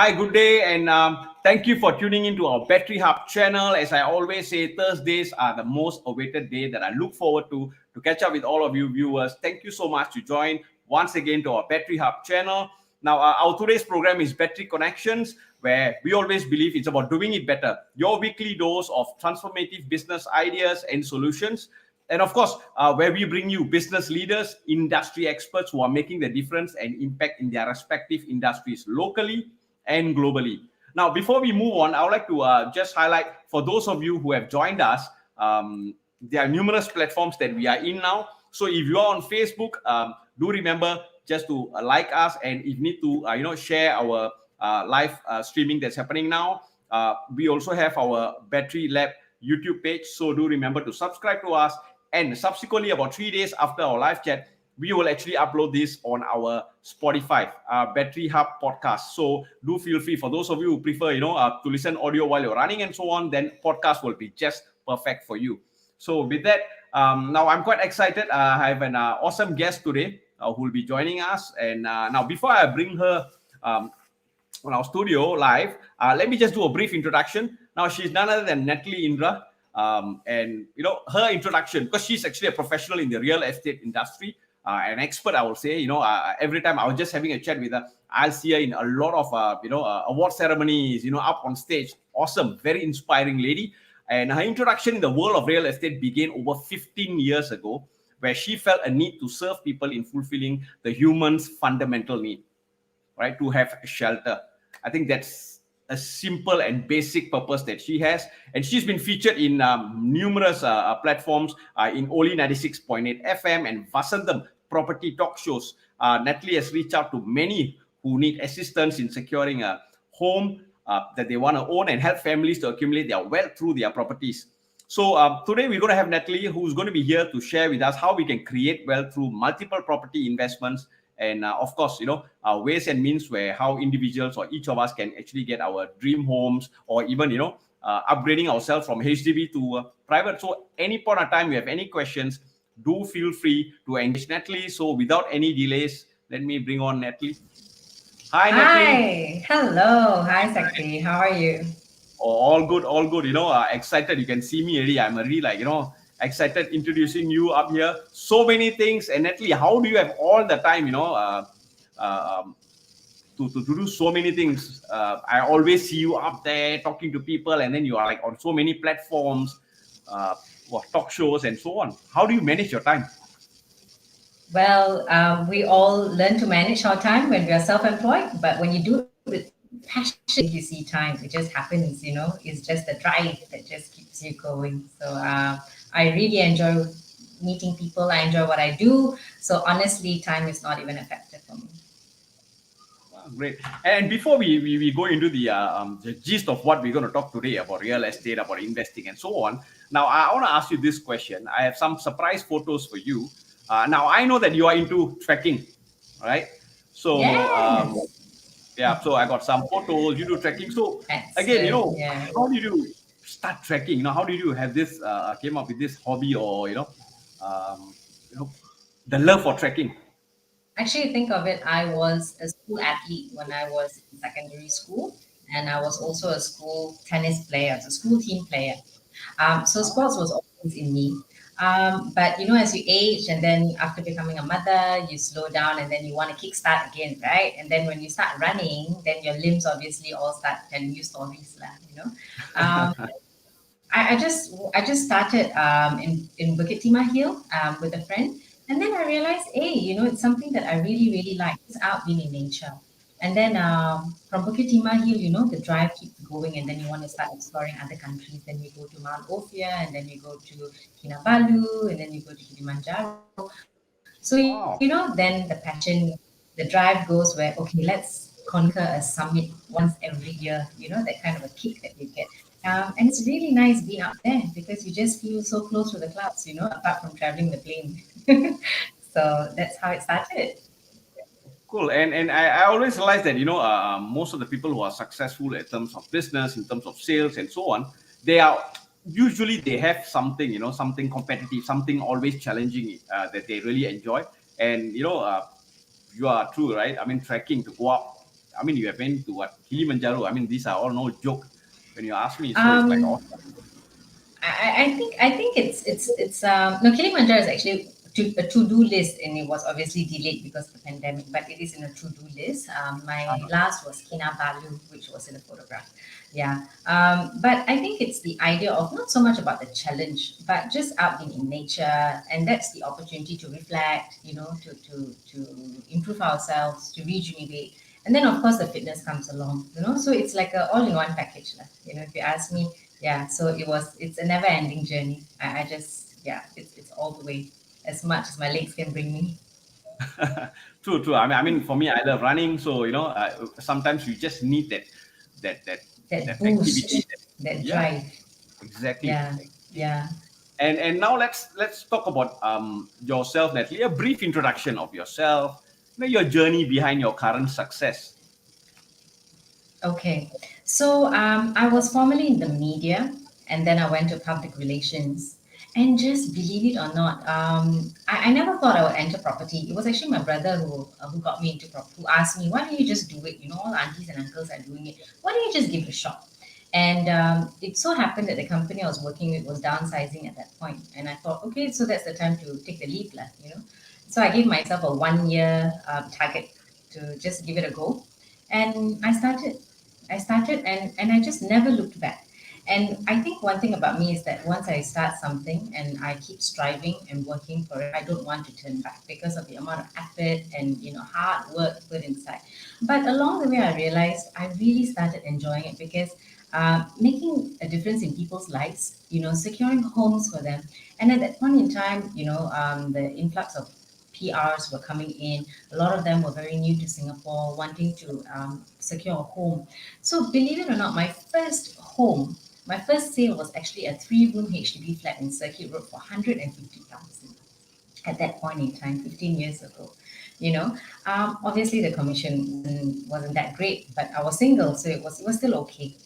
Hi, good day, and thank you for tuning into our Bettery Hub channel. As I always say, Thursdays are the most awaited day that I look forward to catch up with all of you viewers. Thank you so much to join once again to our Bettery Hub channel. Now, our today's program is Bettery Connections, where we always believe it's about doing it better. Your weekly dose of transformative business ideas and solutions. And of course, where we bring you business leaders, industry experts who are making the difference and impact in their respective industries locally and globally. Now, before we move on, I would like to just highlight for those of you who have joined us, there are numerous platforms that we are in now. So if you are on Facebook, do remember just to like us, and if you need to, share our live streaming that's happening now. We also have our Bettery Lab YouTube page, so do remember to subscribe to us. And subsequently, about 3 days after our live chat, we will actually upload this on our Spotify, Bettery Hub podcast. So do feel free, for those of you who prefer, to listen audio while you're running and so on, then podcast will be just perfect for you. So with that, now I'm quite excited. I have an awesome guest today who will be joining us. And now before I bring her on our studio live, let me just do a brief introduction. Now, she's none other than Natalie Indra. And her introduction, because she's actually a professional in the real estate industry, an expert, I will say. Every time I was just having a chat with her, I'll see her in a lot of award ceremonies, up on stage. Awesome, very inspiring lady. And her introduction in the world of real estate began over 15 years ago, where she felt a need to serve people in fulfilling the human's fundamental need, right? To have shelter. I think that's a simple and basic purpose that she has, and she's been featured in numerous platforms in Oli 96.8 FM and Vasantham property talk shows. Natalie has reached out to many who need assistance in securing a home that they want to own and help families to accumulate their wealth through their properties. So today we're going to have Natalie, who's going to be here to share with us how we can create wealth through multiple property investments. And of course, ways and means where how individuals or each of us can actually get our dream homes, or even, upgrading ourselves from HDB to private. So any point of time you have any questions, do feel free to engage Natalie. So without any delays, let me bring on Natalie. Hi, Natalie. Hi, hello. Hi, Sakthi. How are you? All good, all good. Excited. You can see me already. I'm already excited introducing you up here. So many things. And Natalie, how do you have all the time, to do so many things? I always see you up there talking to people, and then you are like on so many platforms, talk shows and so on. How do you manage your time? Well, we all learn to manage our time when we are self-employed, but when you do it with passion, you see time. It just happens, It's just the drive that just keeps you going. So I really enjoy meeting people. I enjoy what I do. So honestly, time is not even a factor for me. Great. And before we go into the gist of what we're going to talk today about real estate, about investing, and so on, now I want to ask you this question. I have some surprise photos for you. Now I know that you are into trekking, right? So Yes. so I got some photos. You do trekking. So again, Yeah. how did you start trekking? How did you have this came up with this hobby, or um, you know, the love for trekking? Actually, think of it, I was a school athlete when I was in secondary school, and I was also a school tennis player, a school team player. So sports was always in me. But as you age, and then after becoming a mother, you slow down, and then you want to kickstart again, right? And then when you start running, then your limbs obviously all start telling you stories, lah. Um, I just started in Bukit Timah Hill with a friend, and then I realized, hey, it's something that I really really like. It's out being in nature, and then from Bukit Timah Hill, the drive keeps going, and then you want to start exploring other countries. Then you go to Mount Ophir, and then you go to Kinabalu, and then you go to Kilimanjaro. So Wow. then the passion, the drive goes where okay, let's conquer a summit once every year. That kind of a kick that you get. And it's really nice being out there because you just feel so close to the clouds, apart from traveling the plane. So that's how it started. Cool. And I always realize that, most of the people who are successful in terms of business, in terms of sales and so on, they are usually they have something, something competitive, something always challenging that they really enjoy. And, you are true, right? I mean, trekking to go up I mean, you have been to what, Kilimanjaro. I mean, these are all no joke when you ask me. So it's like Um, awesome. I think it's no, Kilimanjaro is actually a to-do list, and it was obviously delayed because of the pandemic, but it is in a to-do list. My last was Kinabalu, which was in a photograph. Yeah. But I think it's the idea of not so much about the challenge, but just out being in nature, and that's the opportunity to reflect, to improve ourselves, to rejuvenate. And then of course the fitness comes along. So it's like a all-in-one package, lah. If you ask me. Yeah, so it's a never ending journey. I just, yeah, it's all the way, as much as my legs can bring me. True, true. I mean, for me, I love running. So sometimes you just need that that That that activity. boost, that Yeah, drive. exactly. Yeah, yeah. And now let's talk about yourself, Natalie. A brief introduction of yourself. Your journey behind your current success. Okay. So I was formerly in the media, and then I went to public relations. And just believe it or not, I never thought I would enter property. It was actually my brother who got me into who asked me, why don't you just do it? All aunties and uncles are doing it. Why don't you just give it a shot? And it so happened that the company I was working with was downsizing at that point. And I thought, okay, so that's the time to take the leap. So I gave myself a 1 year target to just give it a go. And I started and I just never looked back. And I think one thing about me is that once I start something and I keep striving and working for it, I don't want to turn back because of the amount of effort and hard work put inside. But along the way, I realized I really started enjoying it because making a difference in people's lives, securing homes for them. And at that point in time, the influx of PRs were coming in. A lot of them were very new to Singapore, wanting to secure a home. So, believe it or not, my first sale was actually a 3-room HDB flat in Circuit Road for 150,000 at that point in time, 15 years ago. Obviously the commission wasn't that great, but I was single, so it was still okay.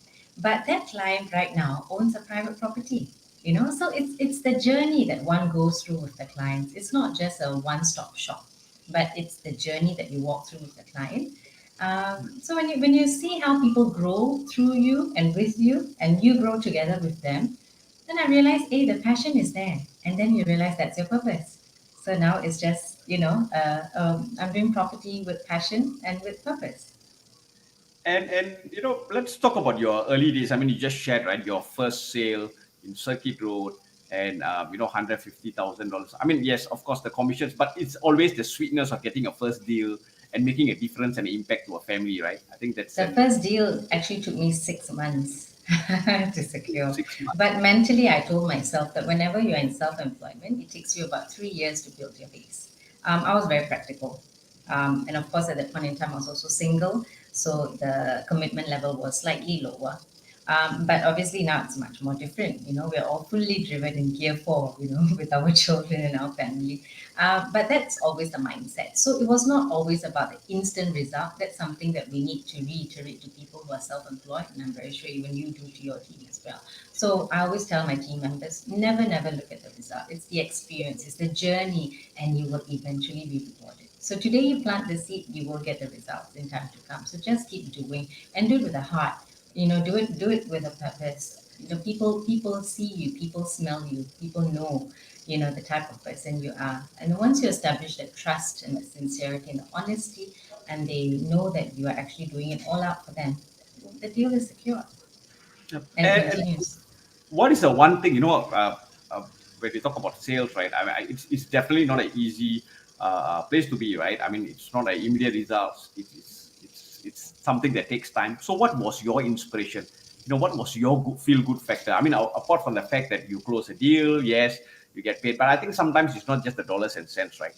But that client right now owns a private property. So it's the journey that one goes through with the clients. It's not just a one-stop shop, but it's the journey that you walk through with the client. So when you see how people grow through you and with you, and you grow together with them, then I realized, hey, the passion is there. And then you realize that's your purpose. So now it's just, I'm doing property with passion and with purpose. And let's talk about your early days. I mean, you just shared, right, your first sale in Circuit Road, and $150,000. I mean, yes, of course the commissions, but it's always the sweetness of getting a first deal and making a difference and impact to a family, right? I think that's The an first deal actually took me 6 months to secure. 6 months. But mentally, I told myself that whenever you're in self employment, it takes you about 3 years to build your base. I was very practical. And of course, at that point in time, I was also single. So the commitment level was slightly lower. But obviously now it's much more different. We're all fully driven in gear four, with our children and our family. But that's always the mindset. So it was not always about the instant result. That's something that we need to reiterate to people who are self-employed, and I'm very sure even you do to your team as well. So I always tell my team members, never look at the result. It's the experience, it's the journey, and you will eventually be rewarded. So today you plant the seed, you will get the results in time to come. So just keep doing and do it with a heart. Do it with a purpose. People see you, people smell you, people know the type of person you are. And once you establish that trust and the sincerity and the honesty, and they know that you are actually doing it all out for them, the deal is secure Yep. and And continues. what is the one thing, when we talk about sales, right? I mean, it's definitely not an easy place to be, right? I mean, it's not an immediate results. It's something that takes time. So what was your inspiration? What was your feel good factor? I mean, apart from the fact that you close a deal, yes, you get paid, but I think sometimes it's not just the dollars and cents, right?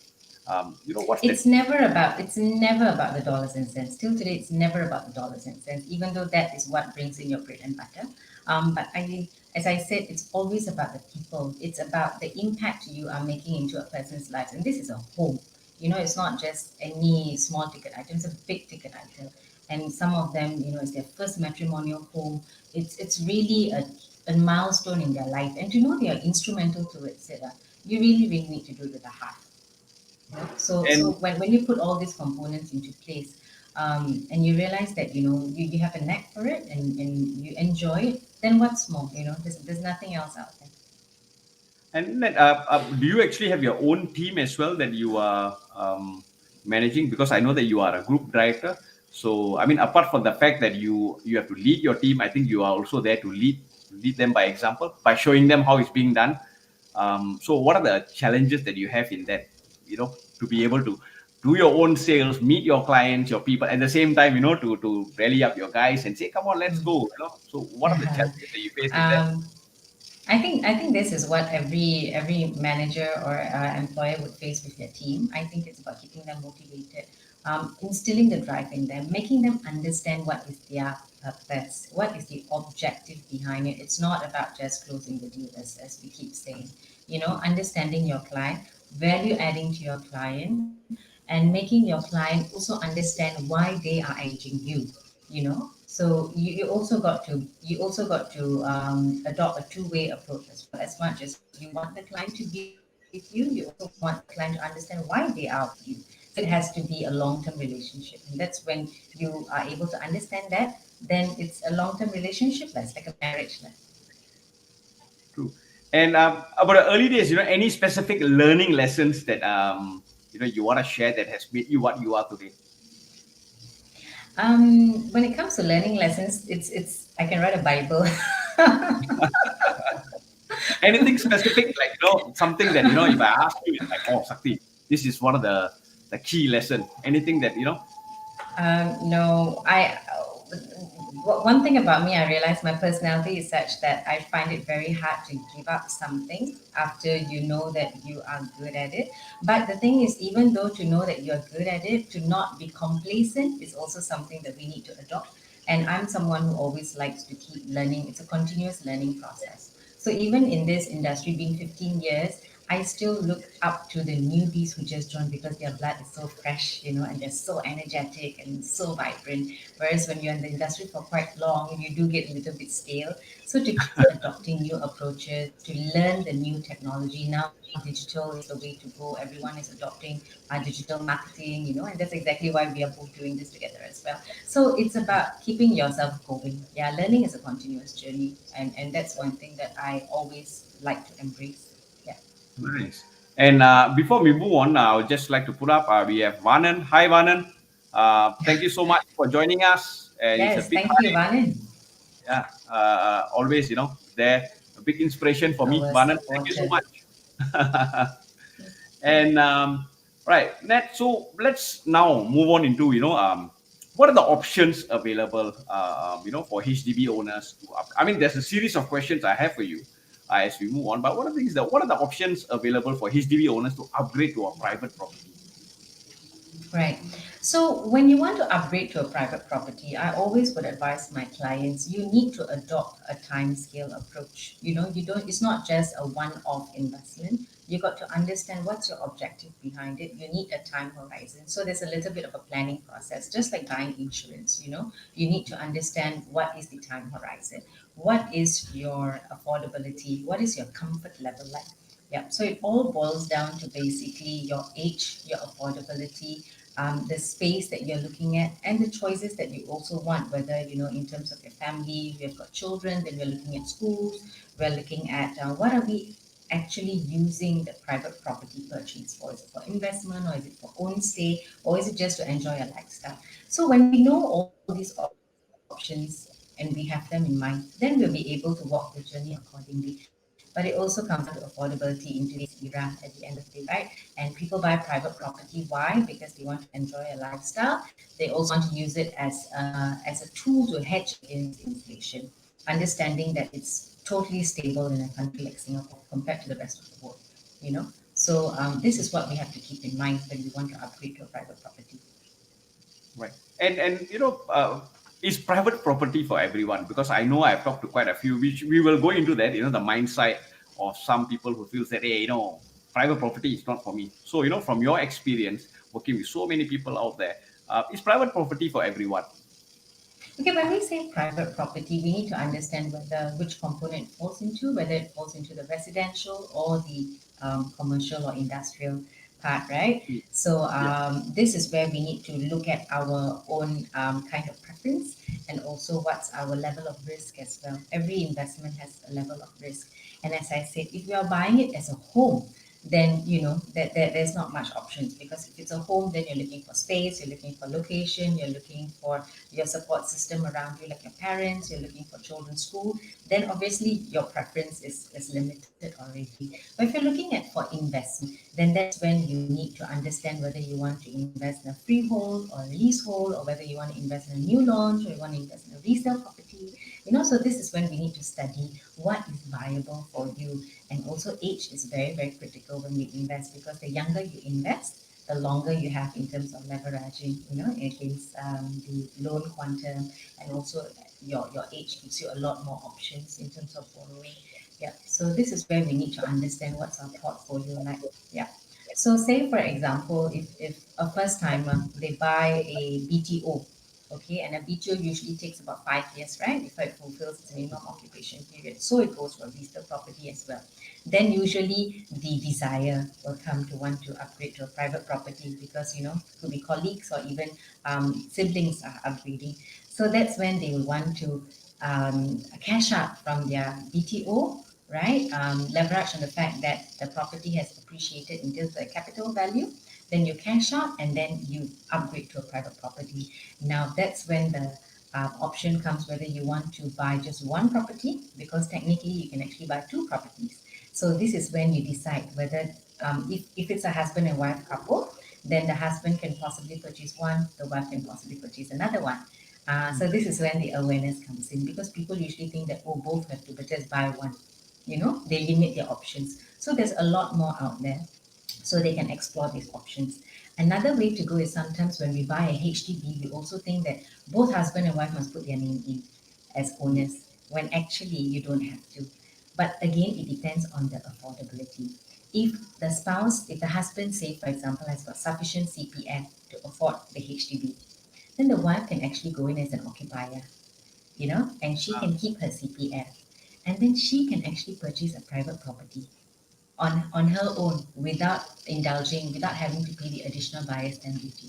What's that? It's never about the dollars and cents. Till today, it's never about the dollars and cents, even though that is what brings in your bread and butter. But as I said, it's always about the people. It's about the impact you are making into a person's life, and this is a home. It's not just any small ticket item; it's a big ticket item, and some of them, it's their first matrimonial home. It's really a milestone in their life, and to know they are instrumental to it, Sarah, you really need to do it with a heart. So And when you put all these components into place, and you realize that you have a knack for it, and you enjoy it, then what's more? There's nothing else out there. And then, do you actually have your own team as well that you are managing? Because I know that you are a group director. So, I mean, apart from the fact that you have to lead your team, I think you are also there to lead them by example, by showing them how it's being done. So, what are the challenges that you have in that? To be able to do your own sales, meet your clients, your people, at the same time, to rally up your guys and say, "Come on, let's go." So, what are the challenges that you face in that? um, I think this is what every manager or employer would face with their team. I think it's about keeping them motivated, instilling the drive in them, making them understand what is their purpose, what is the objective behind it. It's not about just closing the deal, as we keep saying. Understanding your client, value adding to your client, and making your client also understand why they are engaging you. So you also got to adopt a two-way approach as well. As much as you want the client to be with you, you also want the client to understand why they are with you. So it has to be a long-term relationship, and that's when you are able to understand that. Then it's a long-term relationship. That's like a marriage. True. And about the early days, any specific learning lessons that you want to share that has made you what you are today? When it comes to learning lessons, it's I can write a Bible. Anything specific, like something that if I ask you, it's like, oh, Sakti, this is one of the key lesson. Anything that No, one thing about me, I realize my personality is such that I find it very hard to give up something after you know that you are good at it. But the thing is, even though to know that you're good at it, to not be complacent is also something that we need to adopt. And I'm someone who always likes to keep learning. It's a continuous learning process. So even in this industry, being 15 years, I still look up to the newbies who just joined because their blood is so fresh, and they're so energetic and so vibrant. Whereas when you're in the industry for quite long, you do get a little bit stale. So to keep adopting new approaches, to learn the new technology, now digital is the way to go. Everyone is adopting digital marketing, and that's exactly why we are both doing this together as well. So it's about keeping yourself going. Yeah, learning is a continuous journey, and that's one thing that I always like to embrace. Yeah. nice. And before we move on, I would just like to put up. We have Vanan. Hi, Vanan. Thank you so much for joining us. And it's a Yes, big thank you, Vanin. yeah. Always, there a big inspiration for me, Our Vanan. Thank you so supporter. much. And right, Nat. So let's now move on into what are the options available for HDB owners to I mean, there's a series of questions I have for you as we move on. But what are the options available for HDB owners to upgrade to a private property? Right. So when you want to upgrade to a private property, I always would advise my clients, you need to adopt a time scale approach. It's not just a one-off investment. You got to understand what's your objective behind it. You need a time horizon. So there's a little bit of a planning process, just like buying insurance. You need to understand what is the time horizon, what is your affordability, what is your comfort level like. Yeah, so it all boils down to basically your age, your affordability, the space that you're looking at, and the choices that you also want, whether, in terms of your family, if you've got children, then we're looking at schools, we're looking at what are we actually using the private property purchase for? Is it for investment, or is it for own stay, or is it just to enjoy a lifestyle? So when we know all these options and we have them in mind, then we'll be able to walk the journey accordingly. But it also comes down to affordability in today's era at the end of the day, right? And people buy private property. Why? Because they want to enjoy a lifestyle. They also want to use it as a tool to hedge against inflation, understanding that it's totally stable in a country like Singapore compared to the rest of the world. So this is what we have to keep in mind when we want to upgrade to a private property. Right. And is private property for everyone? Because I know I've talked to quite a few, which we will go into that, the mindset of some people who feels that, hey, private property is not for me. So, from your experience working with so many people out there, is private property for everyone? Okay, when we say private property, we need to understand whether which component it falls into, whether it falls into the residential or the commercial or industrial part, right? So this is where we need to look at our own kind of preference, and also what's our level of risk as well. Every investment has a level of risk. And as I said, if you are buying it as a home, then there's not much options, because if it's a home, then you're looking for space, you're looking for location, you're looking for your support system around you, like your parents, you're looking for children's school, then obviously your preference is limited already. But if you're looking at for investment, then that's when you need to understand whether you want to invest in a freehold or a leasehold, or whether you want to invest in a new launch, or you want to invest in a resale property. So this is when we need to study what is viable for you. And also age is very, very critical when we invest, because the younger you invest, the longer you have in terms of leveraging, against the loan quantum, and also your age gives you a lot more options in terms of borrowing. Yeah. So this is where we need to understand what's our portfolio like. Yeah. So say for example, if a first timer, they buy a BTO, okay, and a BTO usually takes about 5 years, right, before it fulfills its minimum occupation period. So it goes for resale property as well. Then usually the desire will come to want to upgrade to a private property, because could be colleagues or even siblings are upgrading. So that's when they will want to cash out from their BTO, right? Leverage on the fact that the property has appreciated in terms of the capital value. Then you cash out and then you upgrade to a private property. Now that's when the option comes whether you want to buy just one property, because technically you can actually buy two properties. So this is when you decide whether, if it's a husband and wife couple, then the husband can possibly purchase one, the wife can possibly purchase another one. So this is when the awareness comes in, because people usually think that, oh, both have to, but just buy one. They limit their options. So there's a lot more out there, so they can explore these options. Another way to go is sometimes when we buy a HDB, we also think that both husband and wife must put their name in as owners, when actually you don't have to. But again, it depends on the affordability. If the husband, say for example, has got sufficient CPF to afford the HDB, then the wife can actually go in as an occupier, and she can keep her CPF, and then she can actually purchase a private property on her own, without having to pay the additional buyer's stamp duty.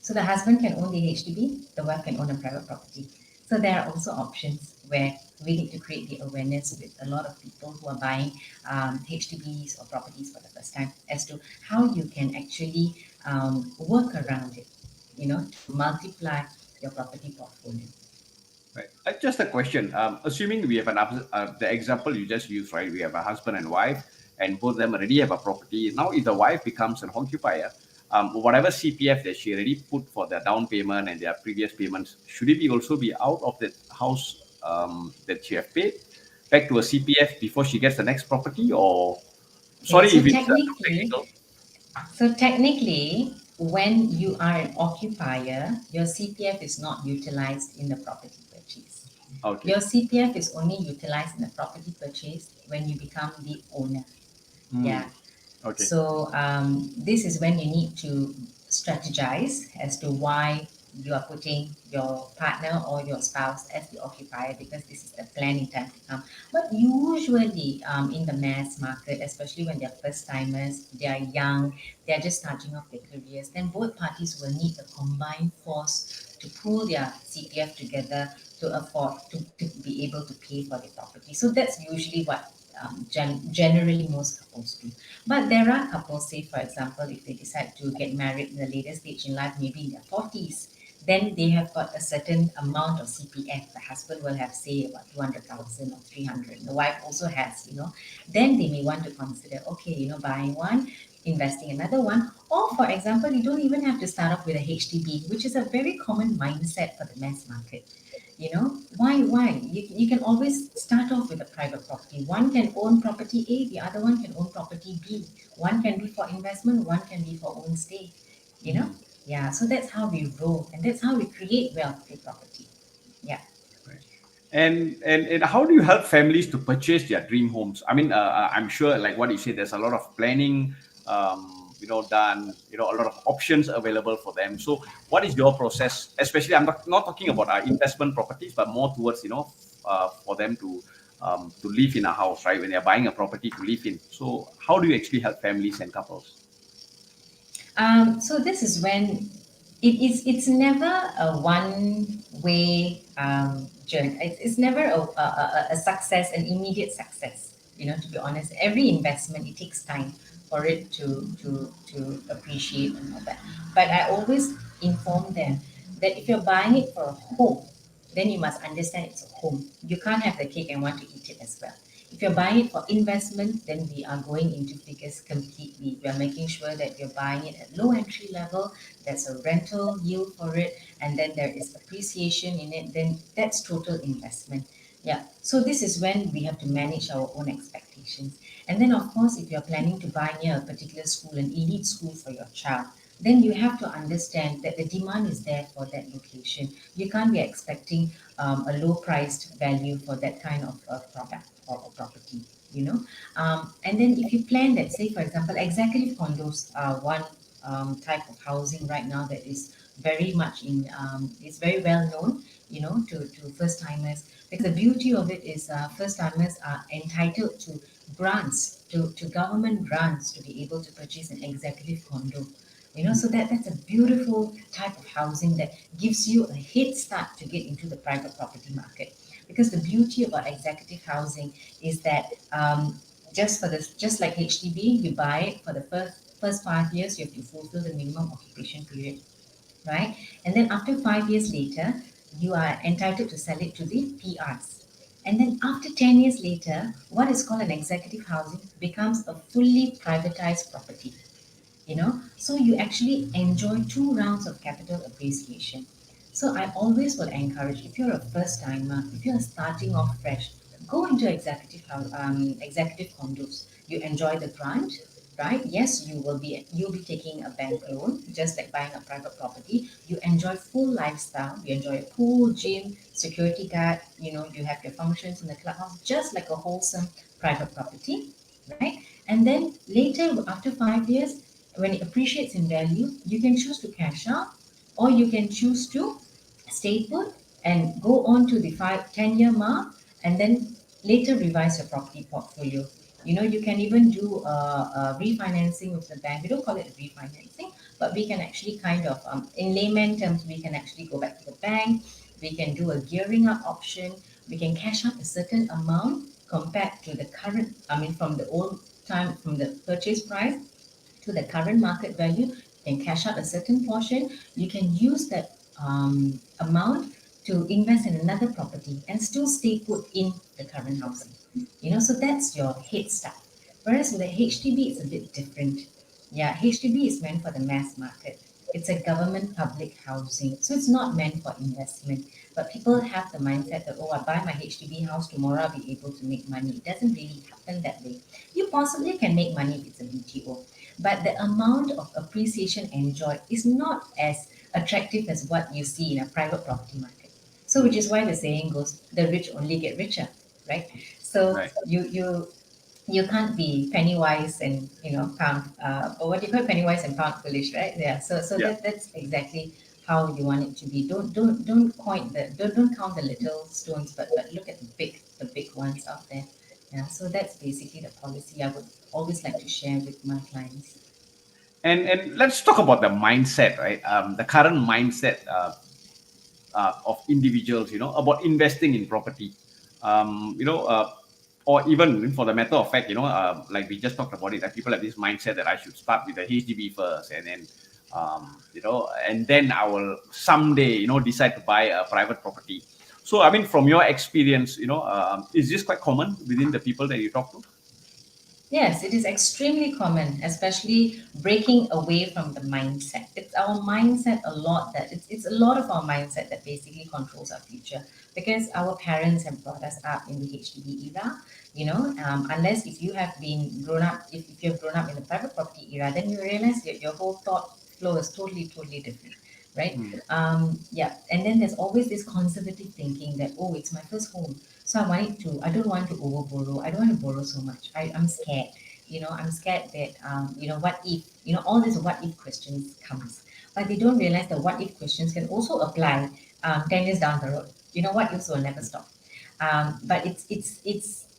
So the husband can own the HDB, the wife can own a private property. So there are also options where we need to create the awareness with a lot of people who are buying HDBs or properties for the first time, as to how you can actually work around it, to multiply your property portfolio. Right. Just a question. Assuming we have the example you just used, right? We have a husband and wife, and both of them already have a property. Now, if the wife becomes an occupier, whatever CPF that she already put for the down payment and their previous payments, should it be also be out of the house that she have paid back to a CPF before she gets the next property? Or Okay, sorry if it's too technical. so technically, when you are an occupier, your CPF is not utilized in the property purchase. Okay. Your CPF is only utilized in the property purchase when you become the owner. Yeah. Okay. So this is when you need to strategize as to why you are putting your partner or your spouse as the occupier, because this is the plan in time to come. But usually in the mass market, especially when they're first timers, they are young, they're just starting off their careers, then both parties will need a combined force to pull their CPF together to afford to be able to pay for the property. So that's usually what generally most couples do. But there are couples, say for example, if they decide to get married in the later stage in life, maybe in their 40s, then they have got a certain amount of CPF. The husband will have, say, about 200,000 or 300. The wife also has, Then they may want to consider, okay, buying one, investing another one. Or for example, you don't even have to start off with a HDB, which is a very common mindset for the mass market. Why you can always start off with a private property. One can own property A, the other one can own property B. One can be for investment, one can be for own stay. Yeah, so that's how we roll, and that's how we create wealth through property. Yeah. Right. And how do you help families to purchase their dream homes? I mean, I'm sure, like what you said, there's a lot of planning, done, a lot of options available for them. So, what is your process? Especially, I'm not talking about our investment properties, but more towards, for them to live in a house, right? When they're buying a property to live in. So, how do you actually help families and couples? So this is when it's never a one way journey. It's never a success, an immediate success. To be honest, every investment, it takes time for it to appreciate and all that. But I always inform them that if you're buying it for a home, then you must understand it's a home. You can't have the cake and want to eat it as well. If you're buying it for investment, then we are going into figures completely. We are making sure that you're buying it at low entry level, there's a rental yield for it, and then there is appreciation in it, then that's total investment. Yeah. So this is when we have to manage our own expectations. And then of course, if you're planning to buy near a particular school, an elite school for your child, then you have to understand that the demand is there for that location. You can't be expecting a low priced value for that kind of product or property, and then if you plan that, say for example, executive condos are one type of housing right now that is very much it's very well known, to first timers, because the beauty of it is first timers are entitled to to government grants to be able to purchase an executive condo. So that's a beautiful type of housing that gives you a head start to get into the private property market. Because the beauty about executive housing is that just like HDB, you buy it for the first 5 years, you have to fulfill the minimum occupation period, right? And then after 5 years later, you are entitled to sell it to the PRs. And then after 10 years later, what is called an executive housing becomes a fully privatized property. So you actually enjoy 2 rounds of capital appreciation. So I always will encourage, if you're a first timer, if you're starting off fresh, go into executive condos. You enjoy the grant, right? Yes, you'll be taking a bank loan, just like buying a private property. You enjoy full lifestyle. You enjoy a pool, gym, security guard. You have your functions in the clubhouse, just like a wholesome private property, right? And then later, after 5 years, when it appreciates in value, you can choose to cash out, or you can choose to stay put and go on to the 10 year mark, and then later revise your property portfolio. You can even do a refinancing with the bank. We don't call it refinancing, but we can actually kind of, in layman terms, we can actually go back to the bank. We can do a gearing up option. We can cash out a certain amount compared to the current, I mean, from the old time, from the purchase price to the current market value. You can cash out a certain portion. You can use that amount to invest in another property and still stay put in the current housing. So that's your head start. Whereas with the HDB, it's a bit different. Yeah, HDB is meant for the mass market. It's a government public housing, so it's not meant for investment. But people have the mindset that, oh, I buy my HDB house tomorrow, I'll be able to make money. It doesn't really happen that way. You possibly can make money if it's a BTO, but the amount of appreciation enjoyed is not as attractive as what you see in a private property market. So, which is why the saying goes, the rich only get richer, right? So Right. you can't be penny wise and pound, or what do you call it, penny wise and pound foolish, right? Yeah. So Yeah. that's exactly how you want it to be. Don't count the little stones, but look at the big ones out there. Yeah. So that's basically the policy I would always like to share with my clients. And let's talk about the mindset, right? The current mindset of individuals, about investing in property. Or even for the matter of fact, like we just talked about it, that people have this mindset that I should start with the HDB first, and then, and then I will someday, decide to buy a private property. So, I mean, from your experience, is this quite common within the people that you talk to? Yes, it is extremely common, especially breaking away from the mindset. It's our mindset a lot that it's a lot of our mindset that basically controls our future, because our parents have brought us up in the HDB era. Unless if you have been grown up, if you have grown up in the private property era, then you realize that your whole thought flow is totally, totally different, right? Hmm. Yeah, and then there's always this conservative thinking that, oh, it's my first home, so I don't want to over borrow. I don't want to borrow so much. I'm scared. I'm scared that, what if, all these what if questions comes. But they don't realize that what if questions can also apply 10 years down the road. What ifs will never stop. But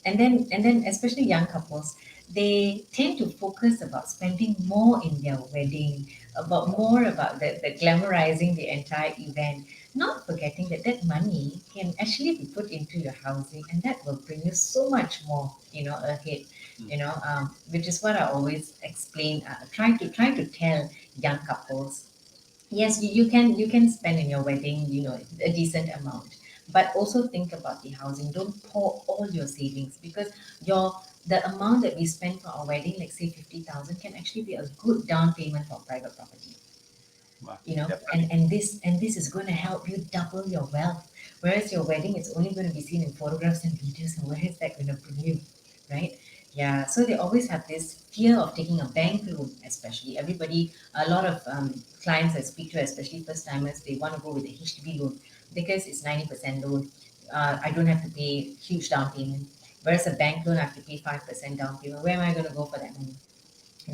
and then especially young couples, they tend to focus about spending more in their wedding, about more about the glamorizing the entire event, not forgetting that that money can actually be put into your housing, and that will bring you so much more, ahead. Which is what I always explain, try to tell young couples. Yes, you can spend in your wedding, a decent amount, but also think about the housing. Don't pour all your savings, because your the amount that we spend for our wedding, like say 50,000, can actually be a good down payment for private property. Wow, and definitely. and this is going to help you double your wealth. Whereas your wedding, it's only going to be seen in photographs and videos, and where is that going to bring you, right? Yeah, so they always have this fear of taking a bank loan. Especially everybody, a lot of clients I speak to, especially first timers, they want to go with a HDB loan because it's 90% loan. I don't have to pay huge down payment, whereas a bank loan I have to pay 5% down payment. Where am I going to go for that money?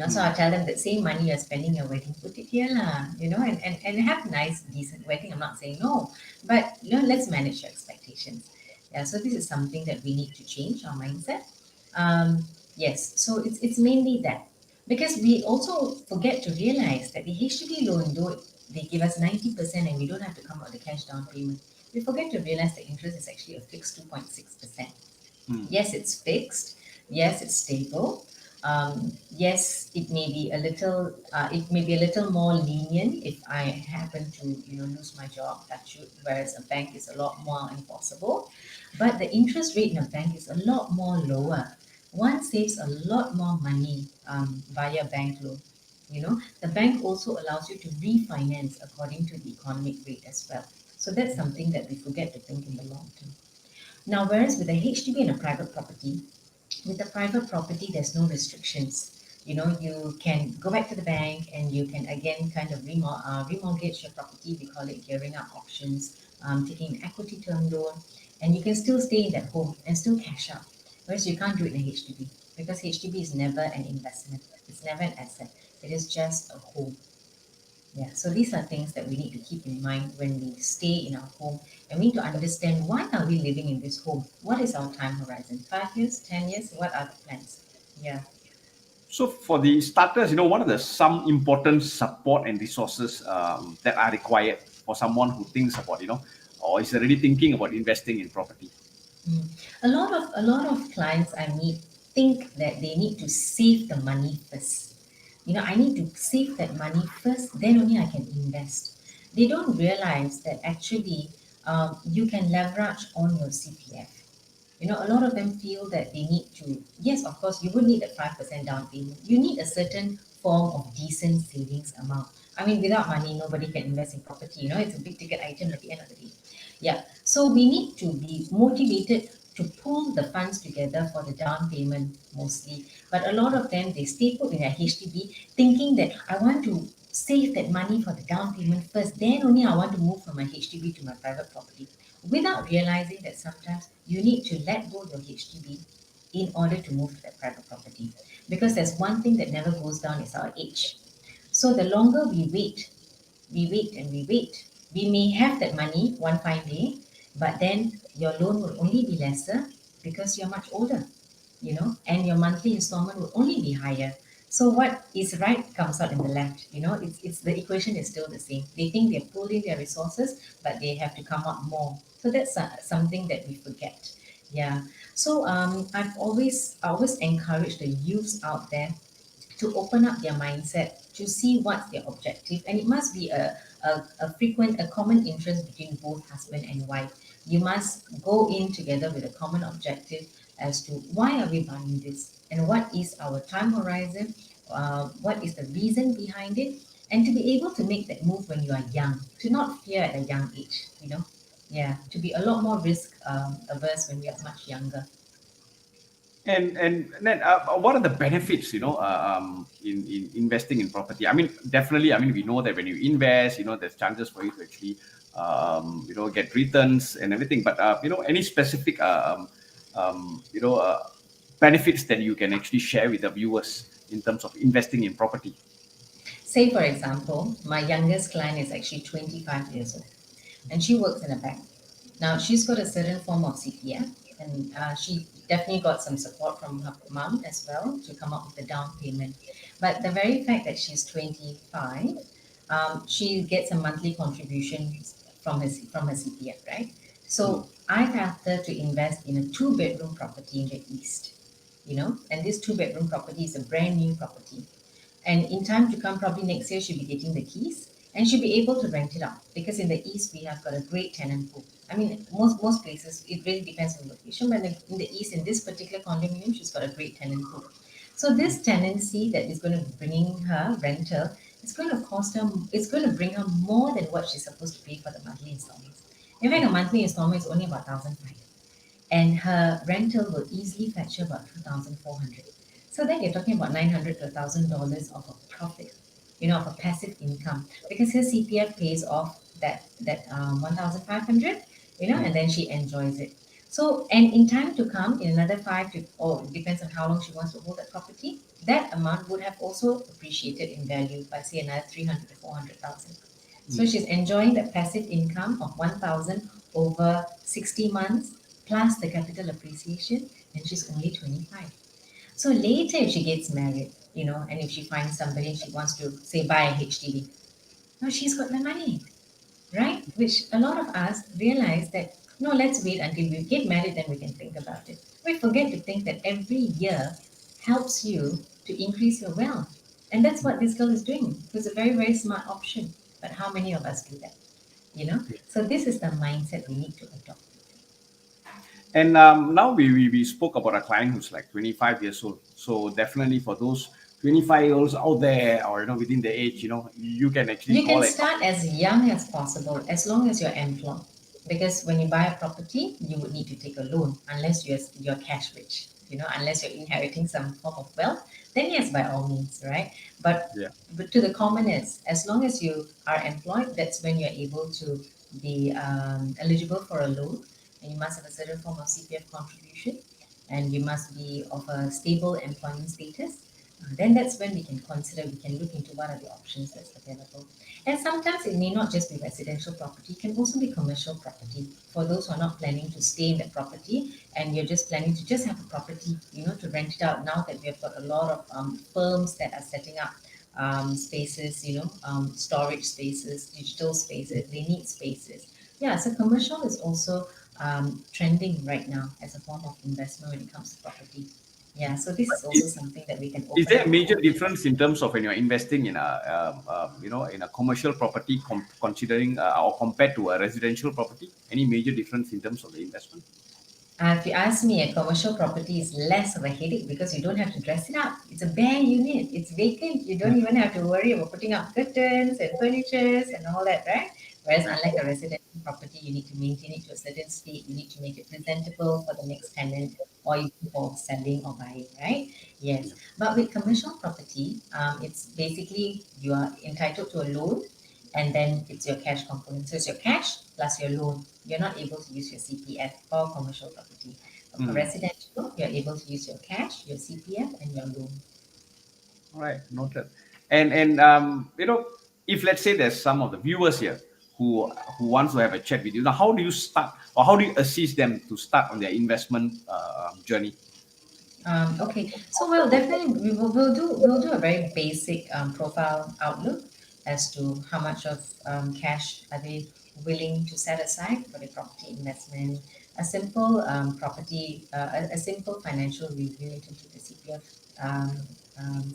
So I Mm. tell them that same money you're spending your wedding, put it here lah, and have nice, decent wedding. I'm not saying no, but let's manage your expectations. Yeah, so this is something that we need to change our mindset. Yes, so it's mainly that, because we also forget to realize that the HDB loan, though they give us 90% and we don't have to come out the cash down payment, we forget to realize the interest is actually a fixed 2.6%. Mm. Yes, it's fixed. Yes, it's stable. Yes, it may be a little more lenient if I happen to lose my job. Touch wood, whereas a bank is a lot more enforceable. But the interest rate in a bank is a lot more lower. One saves a lot more money via bank loan. The bank also allows you to refinance according to the economic rate as well. So that's something that we forget to think in the long term. Now, whereas with a HDB and a private property, with a private property, there's no restrictions. You can go back to the bank and you can again kind of remortgage your property. We call it gearing up options, taking an equity term loan, and you can still stay in that home and still cash out. Whereas you can't do it in a HDB, because HDB is never an investment. It's never an asset. It is just a home. Yeah, so these are things that we need to keep in mind when we stay in our home, and we need to understand, why are we living in this home? What is our time horizon? 5 years, 10 years? What are the plans? Yeah. So for the starters, what are the some important support and resources that are required for someone who thinks about, or is already thinking about investing in property? Mm. A lot of clients I meet think that they need to save the money first. I need to save that money first, then only I can invest. They don't realize that actually you can leverage on your CPF. A lot of them feel that they need to, yes, of course, you would need a 5% down payment. You need a certain form of decent savings amount. I mean, without money, nobody can invest in property. It's a big ticket item at the end of the day. Yeah. So we need to be motivated to pull the funds together for the down payment mostly. But a lot of them, they stay put in their HDB thinking that I want to save that money for the down payment first, then only I want to move from my HDB to my private property, without realizing that sometimes you need to let go your HDB in order to move to that private property. Because there's one thing that never goes down, is our age. So the longer we wait and we wait, we may have that money one fine day, but then your loan will only be lesser because you're much older, and your monthly installment will only be higher. So what is right comes out in the left. It's the equation is still the same. They think they're pooling their resources, but they have to come out more. So that's something that we forget. Yeah. So I always encourage the youths out there to open up their mindset, to see what's their objective, and it must be a common interest between both husband and wife. You must go in together with a common objective as to why are we buying this, and what is our time horizon, what is the reason behind it, and to be able to make that move when you are young, to not fear at a young age. Yeah, to be a lot more risk averse when we are much younger. And then what are the benefits, in investing in property? I mean, definitely. I mean, we know that when you invest, there's chances for you to actually, get returns and everything. But any specific, benefits that you can actually share with the viewers in terms of investing in property? Say, for example, my youngest client is actually 25 years old, and she works in a bank. Now, she's got a certain form of CPF, and she definitely got some support from her mom as well to come up with the down payment. But the very fact that she's 25, she gets a monthly contribution from her CPF, right? So I've asked her to invest in a two-bedroom property in the east, and this two-bedroom property is a brand new property. And in time to come, probably next year, she'll be getting the keys and she'll be able to rent it out because in the east we have got a great tenant pool. I mean, most places it really depends on the location, but in the east, in this particular condominium, she's got a great tenant pool. So this tenancy that is going to bring her rental, it's going to cost her, it's going to bring her more than what she's supposed to pay for the monthly installments. In fact, a monthly installment is only about 1,500 and her rental will easily fetch her about 2,400. So then you're talking about 900 to $1,000 of a profit, of a passive income because her CPF pays off that 1,500, and then she enjoys it. So and in time to come, in another five to or it depends on how long she wants to hold that property, that amount would have also appreciated in value by say another 300 to 400,000. So she's enjoying that passive income of 1,000 over 60 months plus the capital appreciation, and she's only 25. So later, if she gets married, and if she finds somebody and she wants to, say, buy a HDB, now she's got the money, right? Which a lot of us realize that, no, let's wait until we get married, then we can think about it. We forget to think that every year helps you to increase your wealth. And that's what this girl is doing. It's a very, very smart option. But how many of us do that? So this is the mindset we need to adopt. And now we spoke about a client who's like 25 years old. So definitely for those 25-year-olds out there or within the age, you can actually You call can it. start as young as possible, as long as you're employed. Because when you buy a property, you would need to take a loan unless you're cash rich. Unless you're inheriting some form of wealth, then yes, by all means, right? But Yeah. but to the commoners, as long as you are employed, that's when you're able to be eligible for a loan, and you must have a certain form of CPF contribution, and you must be of a stable employment status. Then that's when we can look into what are the options that's available. And sometimes it may not just be residential property, it can also be commercial property. For those who are not planning to stay in that property and you're just planning to just have a property, to rent it out now that we have got a lot of firms that are setting up spaces, storage spaces, digital spaces, they need spaces. Yeah, so commercial is also trending right now as a form of investment when it comes to property. Yeah, so this is also something that we can Is open there a up. major difference in terms of when you're investing in in a commercial property, considering or compared to a residential property? Any major difference in terms of the investment? If you ask me, a commercial property is less of a headache because you don't have to dress it up. It's a bare unit. It's vacant. You don't even have to worry about putting up curtains and furnitures and all that, right? Whereas unlike a residential property, you need to maintain it to a certain state. You need to make it presentable for the next tenant or even for selling or buying, right? Yes. But with commercial property, it's basically you are entitled to a loan and then it's your cash component. So it's your cash plus your loan. You're not able to use your CPF for commercial property. But for Mm. residential, you're able to use your cash, your CPF, and your loan. All right, noted. And if let's say there's some of the viewers here who wants to have a chat with you, now how do you start or how do you assist them to start on their investment journey? Okay, so we'll definitely we'll do a very basic profile outlook as to how much of cash are they willing to set aside for the property investment. A simple a simple financial review in terms of the CPF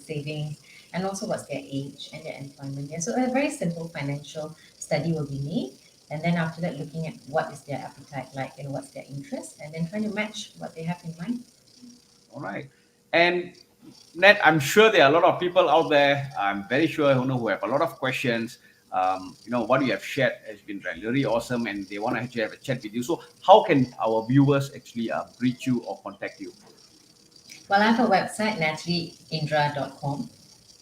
savings, and also what's their age and their employment. Yeah, so a very simple financial study will be made. And then after that, looking at what is their appetite like and what's their interest, and then trying to match what they have in mind. All right. And Nat, I'm sure there are a lot of people out there. I'm very sure who have a lot of questions. What you have shared has been really awesome, and they want to actually have a chat with you. So, how can our viewers actually reach you or contact you? Well, I have a website, natalieindra.com.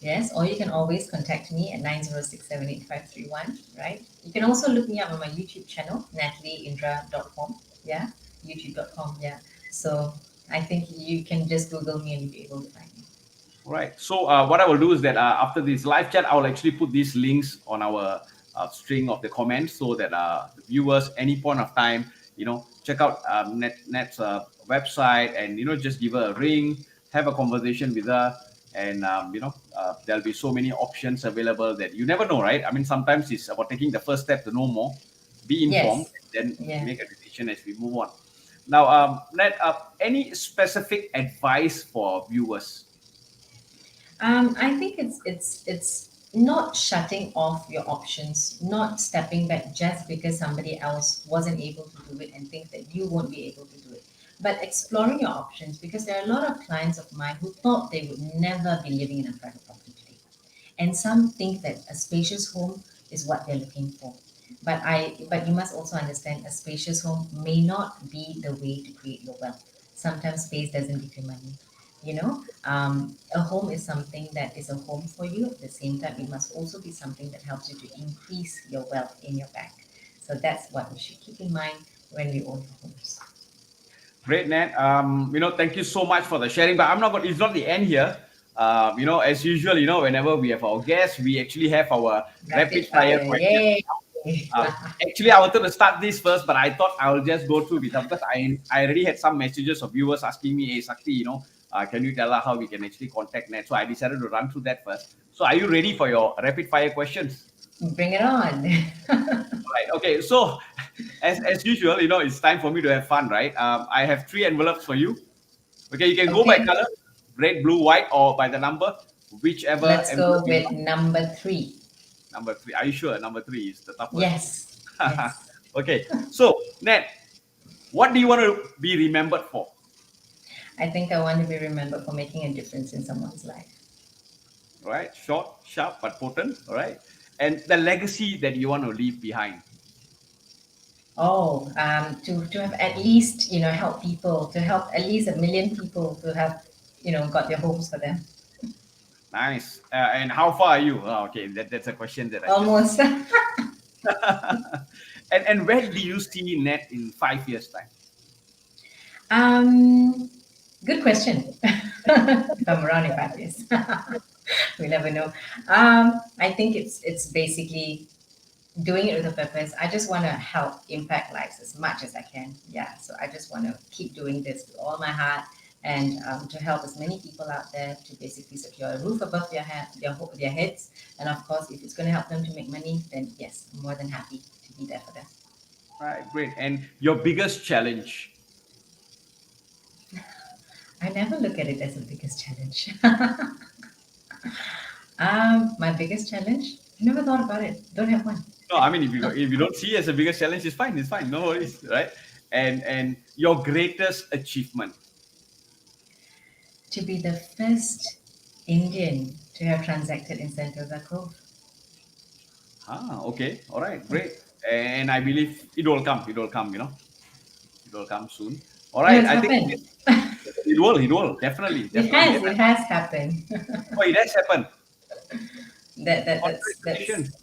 Yes, or you can always contact me at 906785531, right? You can also look me up on my YouTube channel, natalieindra.com. Yeah, youtube.com. Yeah. So I think you can just Google me and you'll be able to find me. Right. So what I will do is that after this live chat, I will actually put these links on our string of the comments so that the viewers, any point of time, check out Net's website, and just give her a ring, have a conversation with her, and there'll be so many options available that you never know, right? I mean, sometimes it's about taking the first step to know more, be informed, Yes. then Yeah. make a decision as we move on. Now, Nat, any specific advice for viewers? I think it's not shutting off your options, not stepping back just because somebody else wasn't able to do it and think that you won't be able to do it, but exploring your options, because there are a lot of clients of mine who thought they would never be living in a private property today, and some think that a spacious home is what they're looking for. But you must also understand, a spacious home may not be the way to create your wealth. Sometimes space doesn't give you money. A home is something that is a home for you. At the same time, it must also be something that helps you to increase your wealth in your bank. So that's what we should keep in mind when we own homes. Great, Nat. Thank you so much for the sharing. But I'm not going. It's not the end here. As usual, whenever we have our guests, we actually have our Rapid rapid fire fire, questions. yay! Actually, I wanted to start this first, but I thought I will just go through with them because I already had some messages of viewers asking me, "Hey, Sakti, can you tell us how we can actually contact Nat?" So I decided to run through that first. So are you ready for your rapid fire questions? Bring it on. Right. Okay. So, as usual, it's time for me to have fun, right? I have 3 envelopes for you. Okay, you can go by Okay, color, red, blue, white, or by the number, whichever let's go envelope you with want. number three. Number three. Are you sure? Number three is the toughest. Yes, yes. Okay. So, Nat, what do you want to be remembered for? I think I want to be remembered for making a difference in someone's life. All right. Short, sharp, but potent. All right. And the legacy that you want to leave behind. Oh, to have at least, help people, to help at least 1 million people to have, got their homes for them. Nice. And how far are you? Oh, okay. That's a question that I just. Almost. And where do you see Nat in 5 years' time? um, Good question. If I'm around in 5 years, we never know. I think it's basically doing it with a purpose. I just want to help impact lives as much as I can. Yeah, so I just want to keep doing this with all my heart, and to help as many people out there to basically secure a roof above their head, their heads, and of course, if it's going to help them to make money, then yes, I'm more than happy to be there for them. All right. Great. And your biggest challenge? I never look at it as the biggest challenge. My biggest challenge? I never thought about it. Don't have one. No, I mean if you don't see it as the biggest challenge, it's fine. It's fine. No worries, right? And your greatest achievement. To be the first Indian to have transacted in Sentosa Cove. Okay. All right. Great. And I believe it will come. It will come. It will come soon. All No, right. it's I think happened. it will. It will definitely, It definitely. has. It has happened. Oh, it has happened. That's Congratulations.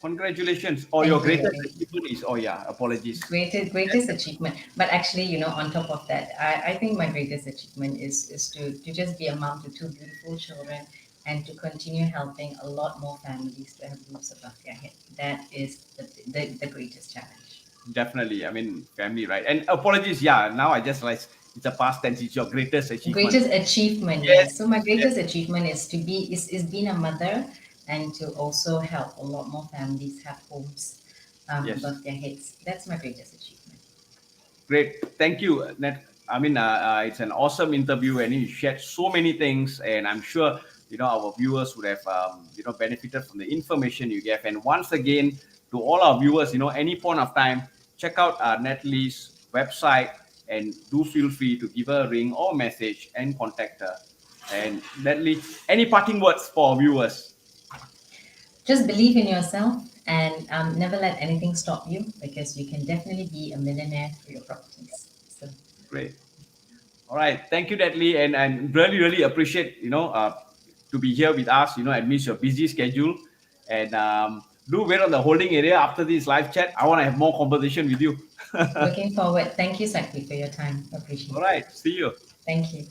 Congratulations. Or your thank you. greatest Thank you. achievement is. Oh yeah. Apologies. Greatest achievement. But actually, on top of that, I think my greatest achievement is to just be a mom to two beautiful children, and to continue helping a lot more families to have roofs above their head. That is the greatest challenge. Definitely. I mean, family, right? And apologies. Yeah. Now I just realized it's a past tense. It's your greatest achievement. Greatest achievement, Yes. yes. So my Yes. greatest achievement is being a mother, and to also help a lot more families have homes Yes. above their heads. That's my greatest achievement. Great. Thank you, Nat. I mean, it's an awesome interview, and you shared so many things. And I'm sure our viewers would have benefited from the information you gave. And once again, to all our viewers, any point of time, check out Natalie's website, and do feel free to give her a ring or message and contact her. And Natalie, any parting words for our viewers? Just believe in yourself, and never let anything stop you, because you can definitely be a millionaire through your properties. So Great. All right. Thank you, Natalie. And really, really appreciate, to be here with us, amidst your busy schedule. And do wait on the holding area after this live chat. I want to have more conversation with you. looking forward. Thank you, Sakti, for your time. All Appreciate it. right. See you. Thank you.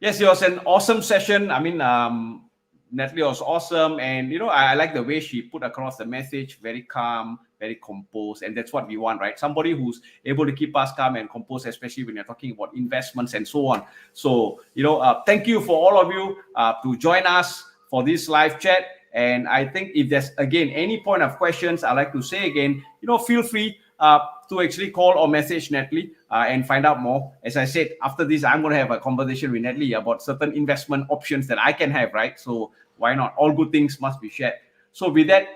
Yes, it was an awesome session. I mean, Natalie was awesome. And, I like the way she put across the message, very calm, very composed, and that's what we want, right? Somebody who's able to keep us calm and composed, especially when you're talking about investments and so on. So, thank you for all of you to join us for this live chat. And I think if there's, again, any point of questions, I'd like to say again, feel free to actually call or message Natalie and find out more. As I said, after this, I'm going to have a conversation with Natalie about certain investment options that I can have, right? So why not? All good things must be shared. So with that,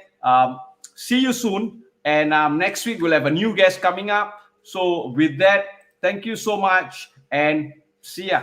see you soon. And next week, we'll have a new guest coming up. So with that, thank you so much and see ya.